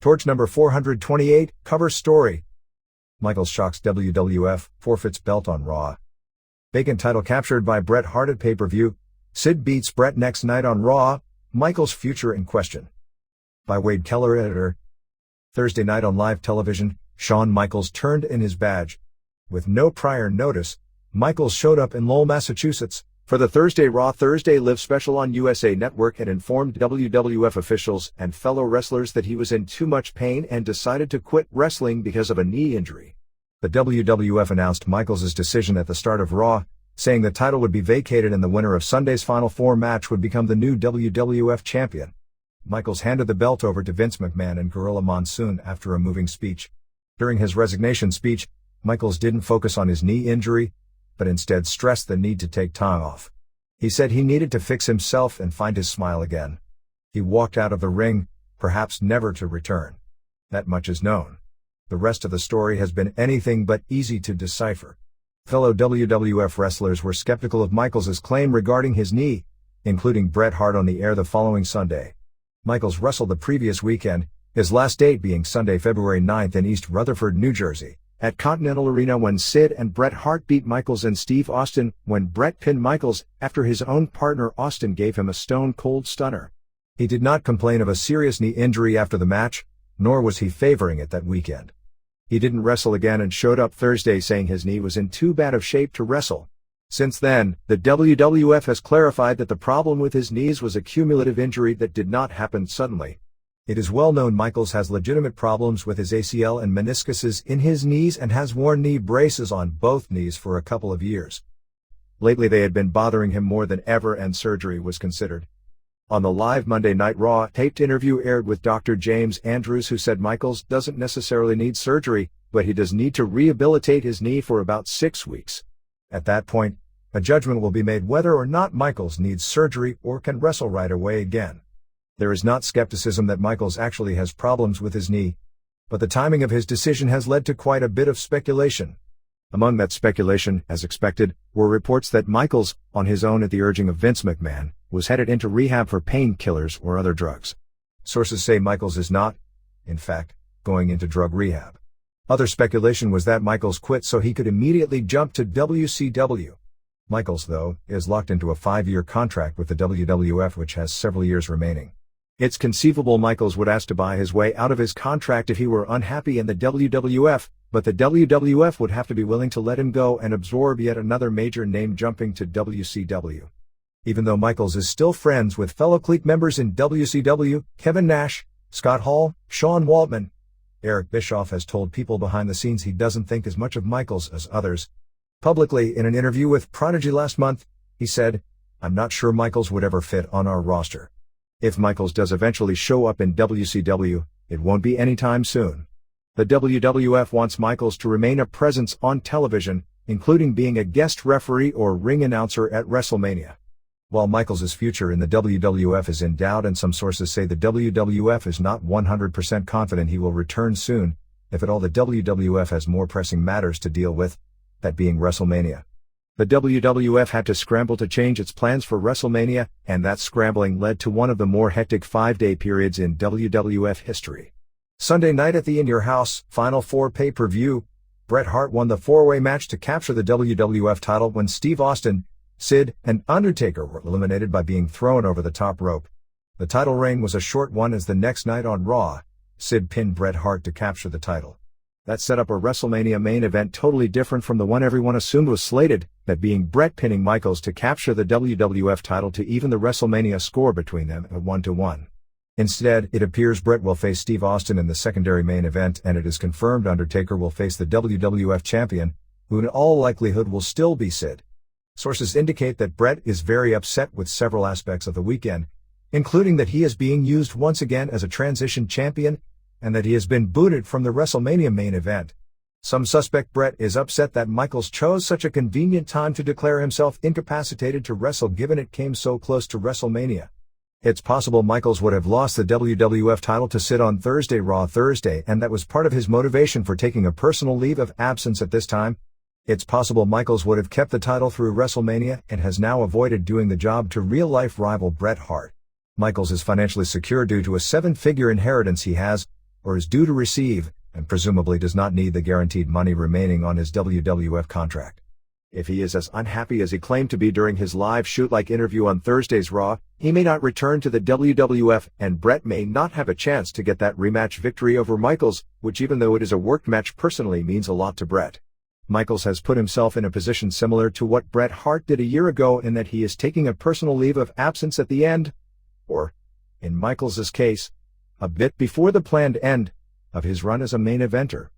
Torch number 428, cover story. Michaels shocks WWF, forfeits belt on Raw. Vacant title captured by Bret Hart at pay-per-view. Sid beats Bret next night on Raw. Michaels' future in question. By Wade Keller, editor. Thursday night on live television, Shawn Michaels turned in his badge. With no prior notice, Michaels showed up in Lowell, Massachusetts, for the Thursday Raw Thursday Live special on USA Network and informed WWF officials and fellow wrestlers that he was in too much pain and decided to quit wrestling because of a knee injury. The WWF announced Michaels' decision at the start of Raw, saying the title would be vacated and the winner of Sunday's Final Four match would become the new WWF champion. Michaels handed the belt over to Vince McMahon and Gorilla Monsoon after a moving speech. During his resignation speech, Michaels didn't focus on his knee injury, but instead stressed the need to take time off. He said he needed to fix himself and find his smile again. He walked out of the ring, perhaps never to return. That much is known. The rest of the story has been anything but easy to decipher. Fellow WWF wrestlers were skeptical of Michaels' claim regarding his knee, including Bret Hart on the air the following Sunday. Michaels wrestled the previous weekend, his last date being Sunday, February 9th in East Rutherford, New Jersey, at Continental Arena when Sid and Bret Hart beat Michaels and Steve Austin when Bret pinned Michaels after his own partner Austin gave him a stone-cold stunner. He did not complain of a serious knee injury after the match, nor was he favoring it that weekend. He didn't wrestle again and showed up Thursday saying his knee was in too bad of shape to wrestle. Since then, the WWF has clarified that the problem with his knees was a cumulative injury that did not happen suddenly. It is well known Michaels has legitimate problems with his ACL and meniscuses in his knees and has worn knee braces on both knees for a couple of years. Lately they had been bothering him more than ever and surgery was considered. On the live Monday Night Raw taped interview aired with Dr. James Andrews, who said Michaels doesn't necessarily need surgery, but he does need to rehabilitate his knee for about 6 weeks. At that point, a judgment will be made whether or not Michaels needs surgery or can wrestle right away again. There is not skepticism that Michaels actually has problems with his knee, but the timing of his decision has led to quite a bit of speculation. Among that speculation, as expected, were reports that Michaels, on his own at the urging of Vince McMahon, was headed into rehab for painkillers or other drugs. Sources say Michaels is not, in fact, going into drug rehab. Other speculation was that Michaels quit so he could immediately jump to WCW. Michaels, though, is locked into a 5-year contract with the WWF, which has several years remaining. It's conceivable Michaels would ask to buy his way out of his contract if he were unhappy in the WWF, but the WWF would have to be willing to let him go and absorb yet another major name jumping to WCW. Even though Michaels is still friends with fellow clique members in WCW, Kevin Nash, Scott Hall, Sean Waltman, Eric Bischoff has told people behind the scenes he doesn't think as much of Michaels as others. Publicly, in an interview with Prodigy last month, he said, "I'm not sure Michaels would ever fit on our roster. If Michaels does eventually show up in WCW, it won't be anytime soon." The WWF wants Michaels to remain a presence on television, including being a guest referee or ring announcer at WrestleMania. While Michaels' future in the WWF is in doubt and some sources say the WWF is not 100% confident he will return soon, if at all the WWF has more pressing matters to deal with, that being WrestleMania. The WWF had to scramble to change its plans for WrestleMania, and that scrambling led to one of the more hectic 5-day periods in WWF history. Sunday night at the In Your House Final Four pay-per-view, Bret Hart won the 4-way match to capture the WWF title when Steve Austin, Sid, and Undertaker were eliminated by being thrown over the top rope. The title reign was a short one as the next night on Raw, Sid pinned Bret Hart to capture the title. That set up a WrestleMania main event totally different from the one everyone assumed was slated, that being Bret pinning Michaels to capture the WWF title to even the WrestleMania score between them at 1-1. Instead, it appears Bret will face Steve Austin in the secondary main event, and it is confirmed Undertaker will face the WWF champion, who in all likelihood will still be Sid. Sources indicate that Bret is very upset with several aspects of the weekend, including that he is being used once again as a transition champion, and that he has been booted from the WrestleMania main event. Some suspect Bret is upset that Michaels chose such a convenient time to declare himself incapacitated to wrestle given it came so close to WrestleMania. It's possible Michaels would have lost the WWF title to Sid on Thursday Raw Thursday, and that was part of his motivation for taking a personal leave of absence at this time. It's possible Michaels would have kept the title through WrestleMania and has now avoided doing the job to real-life rival Bret Hart. Michaels is financially secure due to a 7-figure inheritance he has, or is due to receive, and presumably does not need the guaranteed money remaining on his WWF contract. If he is as unhappy as he claimed to be during his live shoot-like interview on Thursday's Raw, he may not return to the WWF, and Bret may not have a chance to get that rematch victory over Michaels, which, even though it is a worked match, personally means a lot to Bret. Michaels has put himself in a position similar to what Bret Hart did a year ago in that he is taking a personal leave of absence at the end, or, in Michaels' case, a bit before the planned end, of his run as a main eventer.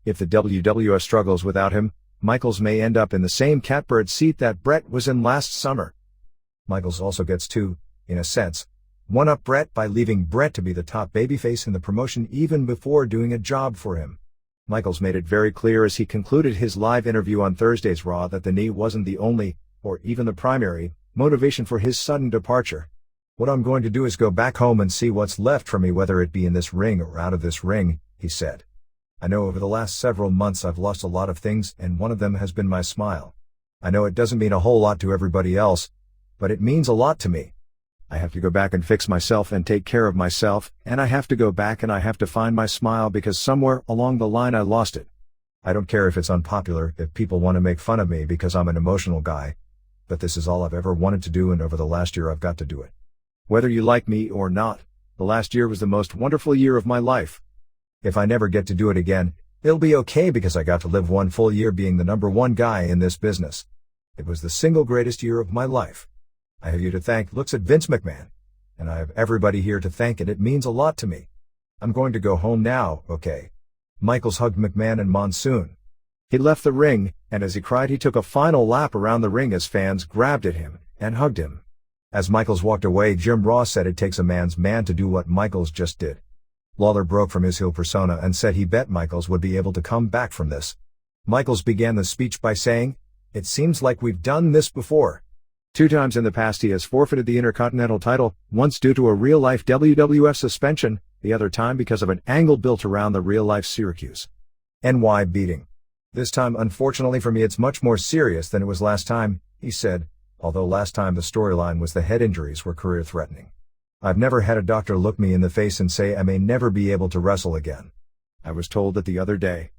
If the WWF struggles without him, Michaels may end up in the same catbird seat that Bret was in last summer. Michaels also gets to, in a sense, one-up Bret by leaving Bret to be the top babyface in the promotion even before doing a job for him. Michaels made it very clear as he concluded his live interview on Thursday's Raw that the knee wasn't the only, or even the primary, motivation for his sudden departure. "What I'm going to do is go back home and see what's left for me, whether it be in this ring or out of this ring," he said. "I know over the last several months I've lost a lot of things, and one of them has been my smile. I know it doesn't mean a whole lot to everybody else, but it means a lot to me. I have to go back and fix myself and take care of myself, and I have to go back and I have to find my smile because somewhere along the line I lost it. I don't care if it's unpopular, if people want to make fun of me because I'm an emotional guy, but this is all I've ever wanted to do, and over the last year I've got to do it. Whether you like me or not, the last year was the most wonderful year of my life. If I never get to do it again, it'll be okay because I got to live one full year being the number one guy in this business. It was the single greatest year of my life. I have you to thank," looks at Vince McMahon, "and I have everybody here to thank, and it means a lot to me. I'm going to go home now, okay?" Michaels hugged McMahon and Monsoon. He left the ring, and as he cried he took a final lap around the ring as fans grabbed at him and hugged him. As Michaels walked away, Jim Ross said it takes a man's man to do what Michaels just did. Lawler broke from his heel persona and said he bet Michaels would be able to come back from this. Michaels began the speech by saying, "It seems like we've done this before. 2 times in the past he has forfeited the Intercontinental title, once due to a real-life WWF suspension, the other time because of an angle built around the real-life Syracuse NY beating. This time, unfortunately for me, it's much more serious than it was last time," he said, although last time the storyline was the head injuries were career-threatening. "I've never had a doctor look me in the face and say I may never be able to wrestle again. I was told that the other day.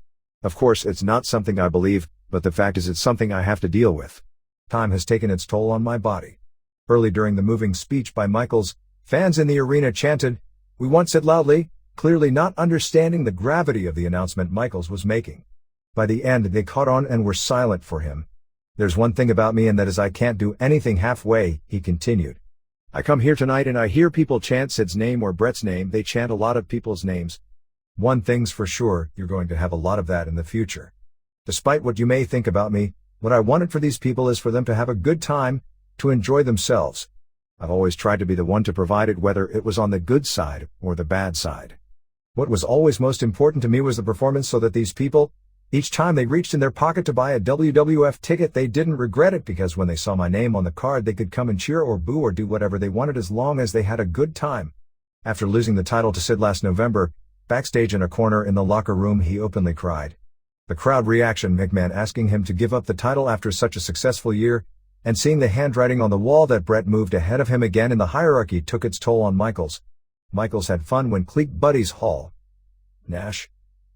Of course, it's not something I believe, but the fact is it's something I have to deal with. Time has taken its toll on my body." Early during the moving speech by Michaels, fans in the arena chanted, "We want it," loudly, clearly not understanding the gravity of the announcement Michaels was making. By the end, they caught on and were silent for him. "There's one thing about me, and that is I can't do anything halfway," he continued. "I come here tonight and I hear people chant Sid's name or Bret's name. They chant a lot of people's names. One thing's for sure, you're going to have a lot of that in the future. Despite what you may think about me, what I wanted for these people is for them to have a good time, to enjoy themselves. I've always tried to be the one to provide it, whether it was on the good side or the bad side. What was always most important to me was the performance, so that these people, each time they reached in their pocket to buy a WWF ticket, they didn't regret it, because when they saw my name on the card they could come and cheer or boo or do whatever they wanted as long as they had a good time." After losing the title to Sid last November, backstage in a corner in the locker room, he openly cried. The crowd reaction, McMahon asking him to give up the title after such a successful year, and seeing the handwriting on the wall that Bret moved ahead of him again in the hierarchy, took its toll on Michaels. Michaels had fun when clique buddies Hall, Nash,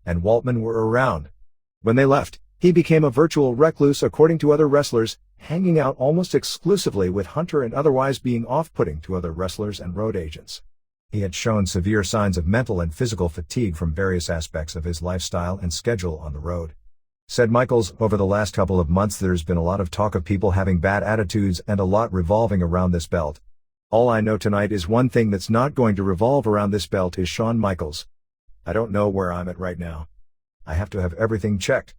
and Waltman were around. When they left, he became a virtual recluse, according to other wrestlers, hanging out almost exclusively with Hunter and otherwise being off-putting to other wrestlers and road agents. He had shown severe signs of mental and physical fatigue from various aspects of his lifestyle and schedule on the road. Said Michaels, "Over the last couple of months there's been a lot of talk of people having bad attitudes and a lot revolving around this belt. All I know tonight is one thing that's not going to revolve around this belt is Shawn Michaels. I don't know where I'm at right now. I have to have everything checked.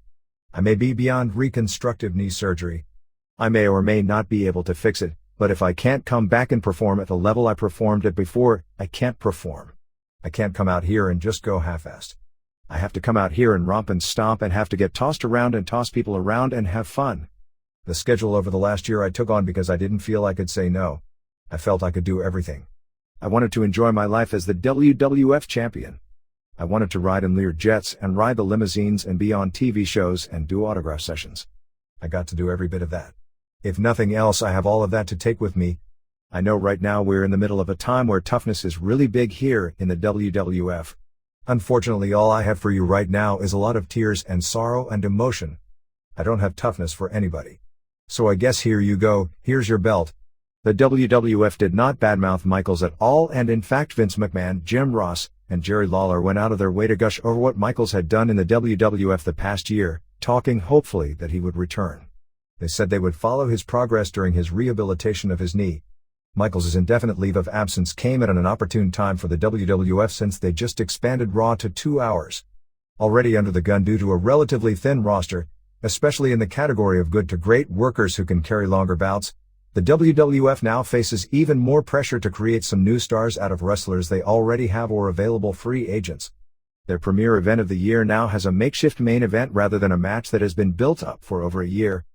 I may be beyond reconstructive knee surgery. I may or may not be able to fix it, but if I can't come back and perform at the level I performed at before, I can't perform. I can't come out here and just go half-assed. I have to come out here and romp and stomp and have to get tossed around and toss people around and have fun. The schedule over the last year I took on because I didn't feel I could say no. I felt I could do everything. I wanted to enjoy my life as the WWF champion. I wanted to ride in Lear jets and ride the limousines and be on TV shows and do autograph sessions. I got to do every bit of that. If nothing else, I have all of that to take with me. I know right now we're in the middle of a time where toughness is really big here in the WWF. Unfortunately, all I have for you right now is a lot of tears and sorrow and emotion. I don't have toughness for anybody. So I guess here you go, here's your belt." The WWF did not badmouth Michaels at all, and in fact Vince McMahon, Jim Ross, and Jerry Lawler went out of their way to gush over what Michaels had done in the WWF the past year, talking hopefully that he would return. They said they would follow his progress during his rehabilitation of his knee. Michaels' indefinite leave of absence came at an opportune time for the WWF since they just expanded Raw to 2 hours. Already under the gun due to a relatively thin roster, especially in the category of good to great workers who can carry longer bouts, the WWF now faces even more pressure to create some new stars out of wrestlers they already have or available free agents. Their premier event of the year now has a makeshift main event rather than a match that has been built up for over a year,